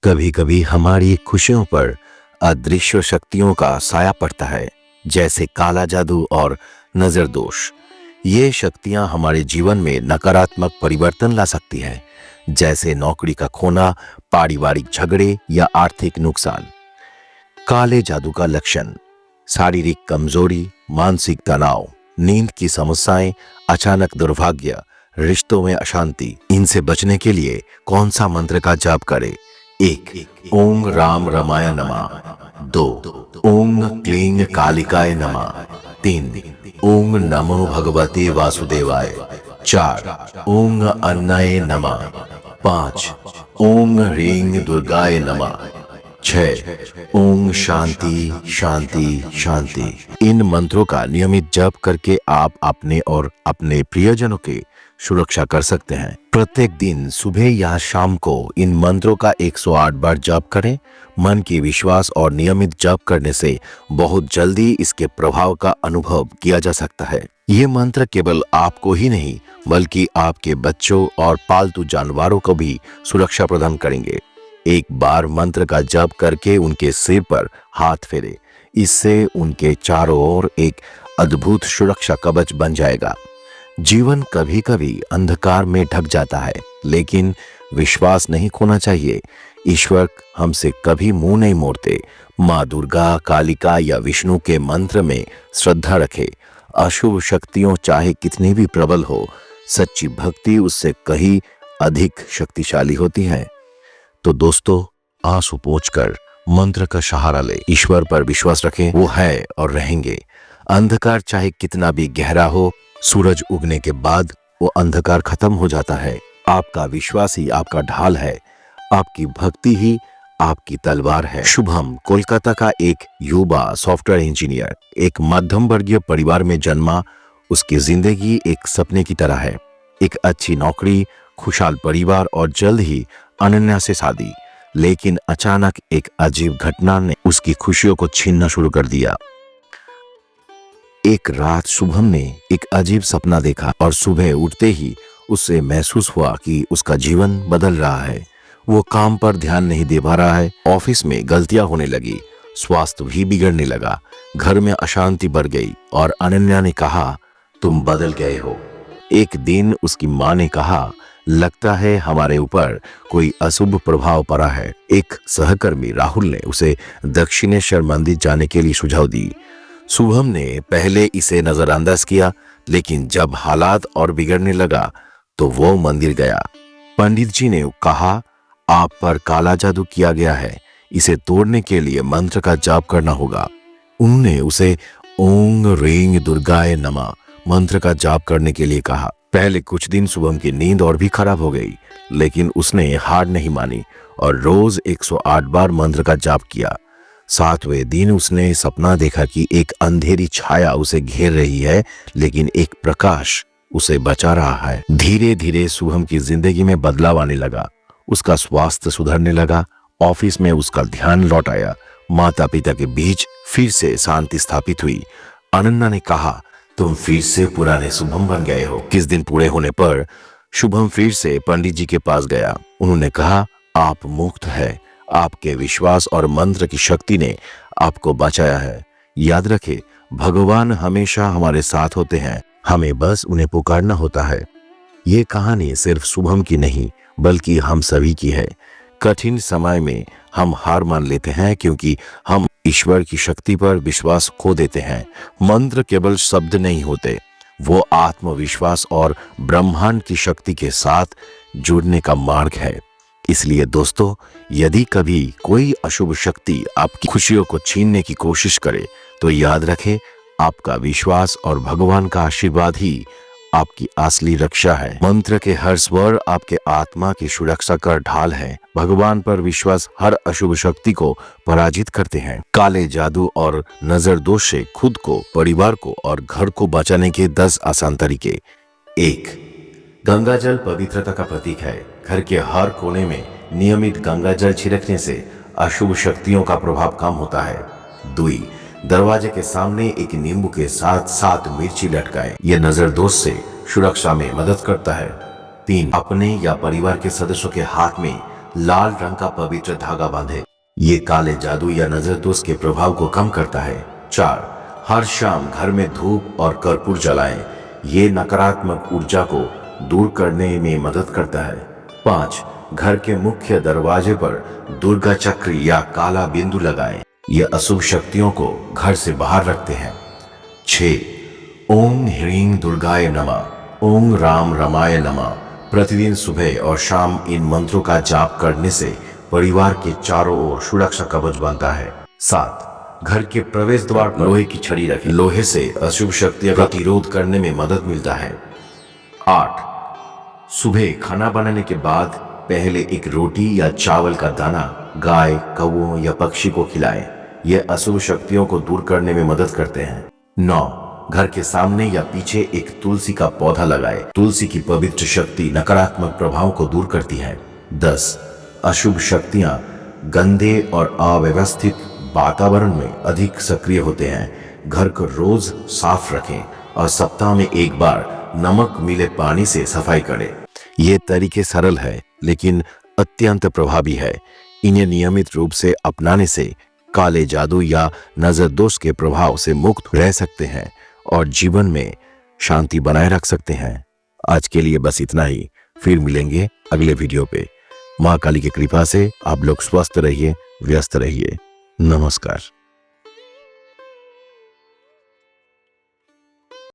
कभी कभी हमारी खुशियों पर अदृश्य शक्तियों का साया पड़ता है, जैसे काला जादू और नजर दोष। ये शक्तियां हमारे जीवन में नकारात्मक परिवर्तन ला सकती हैं, जैसे नौकरी का खोना, पारिवारिक झगड़े या आर्थिक नुकसान। काले जादू का लक्षण: शारीरिक कमजोरी, मानसिक तनाव, नींद की समस्याएं, अचानक दुर्भाग्य, रिश्तों में अशांति। इनसे बचने के लिए कौन सा मंत्र का जाप करें? 1. ओम राम रमाय नमः। 2. ओम क्लीं कालिकाय नमः। 3. ओम नमो भगवते वासुदेवाय। 4. ओम अन्नाय नमः। 5. ओम ह्रीं दुर्गाय नमः। 6. ओम शांति शांति शांति। इन मंत्रों का नियमित जप करके आप अपने और अपने प्रियजनों की सुरक्षा कर सकते हैं। प्रत्येक दिन सुबह या शाम को इन मंत्रों का 108 बार जप करें। मन की विश्वास और नियमित जप करने से बहुत जल्दी इसके प्रभाव का अनुभव किया जा सकता है। ये मंत्र केवल आपको ही नहीं, बल्कि आपके बच्चों और पालतू जानवरों को भी सुरक्षा प्रदान करेंगे। एक बार मंत्र का जप करके उनके सिर पर हाथ फेरे। इससे उनके चारों ओर एक अद्भुत सुरक्षा कवच बन जाएगा। जीवन कभी कभी अंधकार में ढक जाता है, लेकिन विश्वास नहीं खोना चाहिए। ईश्वर हमसे कभी मुंह नहीं मोड़ते। माँ दुर्गा, कालिका या विष्णु के मंत्र में श्रद्धा रखे। अशुभ शक्तियों चाहे कितनी भी प्रबल हो, सच्ची भक्ति उससे कहीं अधिक शक्तिशाली होती है। तो दोस्तों, आंसू पोंछकर मंत्र का सहारा ले, ईश्वर पर विश्वास रखें, वो है और रहेंगे। अंधकार चाहे कितना भी गहरा हो, सूरज उगने के बाद वो अंधकार खत्म हो जाता है। आपका विश्वास ही आपका ढाल है, आपकी भक्ति ही आपकी तलवार है। शुभम कोलकाता का एक युवा सॉफ्टवेयर इंजीनियर एक मध्यम वर्गीय परिवार में जन्मा। उसकी जिंदगी एक सपने की तरह है। एक अच्छी नौकरी, खुशहाल परिवार और जल्द ही अनन्या से शादी। लेकिन अचानक एक अजीब घटना ने उसकी खुशियों को छीनना शुरू कर दिया। एक रात शुभम ने एक अजीब सपना देखा और सुबह उठते ही उससे महसूस हुआ कि उसका जीवन बदल रहा है। वो काम पर ध्यान नहीं दे पा रहा है, ऑफिस में गलतियां होने लगी, स्वास्थ्य भी बिगड़ने लगा, घर में अशांति बढ़ गई और अनन्या ने कहा, तुम बदल गए हो। एक दिन उसकी माँ ने कहा, लगता है हमारे ऊपर कोई अशुभ प्रभाव पड़ा है। एक सहकर्मी राहुल ने उसे दक्षिणेश्वर मंदिर जाने के लिए सुझाव दी। शुभम ने पहले इसे नजरअंदाज किया, लेकिन जब हालात और बिगड़ने लगा तो वो मंदिर गया। पंडित जी ने कहा, आप पर काला जादू किया गया है, इसे तोड़ने के लिए मंत्र का जाप करना होगा। उन्होंने उसे ओम ह्रीं दुर्गाय नमः मंत्र का जाप करने के लिए कहा। पहले कुछ दिन शुभम की नींद और भी खराब हो गई, लेकिन उसने हार नहीं मानी और रोज 108 बार मंत्र का जाप किया। 7वें दिन उसने सपना देखा कि एक अंधेरी छाया उसे घेर रही है, लेकिन एक प्रकाश उसे बचा रहा है। धीरे धीरे शुभम की जिंदगी में बदलाव आने लगा। उसका स्वास्थ्य सुधरने लगा, ऑफिस में उसका ध्यान लौट आया, माता पिता के बीच फिर से शांति स्थापित हुई। अनन्या ने कहा, तुम फिर से पुराने शुभम बन गए हो। किस दिन पूरे होने पर शुभम फिर से पंडित जी के पास गया। उन्होंने कहा, आप मुक्त है, आपके विश्वास और मंत्र की शक्ति ने आपको बचाया है। याद रखें, भगवान हमेशा हमारे साथ होते हैं, हमें बस उन्हें पुकारना होता है। ये कहानी सिर्फ शुभम की नहीं, बल्कि हम सभी की है। कठिन समय में हम हार मान लेते हैं क्योंकि हम ईश्वर की शक्ति पर विश्वास खो देते हैं। मंत्र केवल शब्द नहीं होते, वो आत्मविश्वास और ब्रह्मांड की शक्ति के साथ जुड़ने का मार्ग है। इसलिए दोस्तों, यदि कभी कोई अशुभ शक्ति आपकी खुशियों को छीनने की कोशिश करे, तो याद रखें, आपका विश्वास और भगवान का आशीर्वाद ही आपकी असली रक्षा है। मंत्र के हर स्वर आपके आत्मा की सुरक्षा का ढाल है। भगवान पर विश्वास हर अशुभ शक्ति को पराजित करते हैं। काले जादू और नजर दोष से खुद को, परिवार को और घर को बचाने के 10 आसान तरीके। 1. गंगा जल पवित्रता का प्रतीक है। घर के हर कोने में नियमित गंगा जल छिड़कने से अशुभ शक्तियों का प्रभाव कम होता है। 2. दरवाजे के सामने एक नींबू के साथ 7 मिर्ची लटकाएं। यह नजर दोष से सुरक्षा में मदद करता है। 3. अपने या परिवार के सदस्यों के हाथ में लाल रंग का पवित्र धागा बांधे। ये काले जादू या नजर दोष के प्रभाव को कम करता है। 4. हर शाम घर में धूप और कर्पूर जलाएं। ये नकारात्मक ऊर्जा को दूर करने में मदद करता है। 5. घर के मुख्य दरवाजे पर दुर्गा चक्र या काला बिंदु लगाएं। ये अशुभ शक्तियों को घर से बाहर रखते हैं। 6. ओम ह्रीं दुर्गाय नमः, ओम राम रमाय नमः। प्रतिदिन सुबह और शाम इन मंत्रों का जाप करने से परिवार के चारों ओर सुरक्षा कवच बनता है। 7. घर के प्रवेश द्वार पर लोहे की छड़ी रखें। लोहे से अशुभ शक्तियों का प्रतिरोध करने में मदद मिलता है। 8. सुबह खाना बनाने के बाद पहले एक रोटी या चावल का दाना गाय, कौओं या पक्षी को खिलाएं। यह अशुभ शक्तियों को दूर करने में मदद करते हैं। 9. घर के सामने या पीछे एक तुलसी का पौधा लगाएं। तुलसी की पवित्र शक्ति नकारात्मक प्रभाव को दूर करती है। 10. अशुभ शक्तियां गंदे और अव्यवस्थित वातावरण में अधिक सक्रिय होते हैं। घर को रोज साफ रखें और सप्ताह में एक बार नमक मिले पानी से सफाई करें। ये तरीके सरल है लेकिन अत्यंत प्रभावी है। इन्हें नियमित रूप से अपनाने से काले जादू या नजर दोष के प्रभाव से मुक्त रह सकते हैं और जीवन में शांति बनाए रख सकते हैं। आज के लिए बस इतना ही। फिर मिलेंगे अगले वीडियो पे। माँ काली की कृपा से आप लोग स्वस्थ रहिए, व्यस्त रहिए। नमस्कार।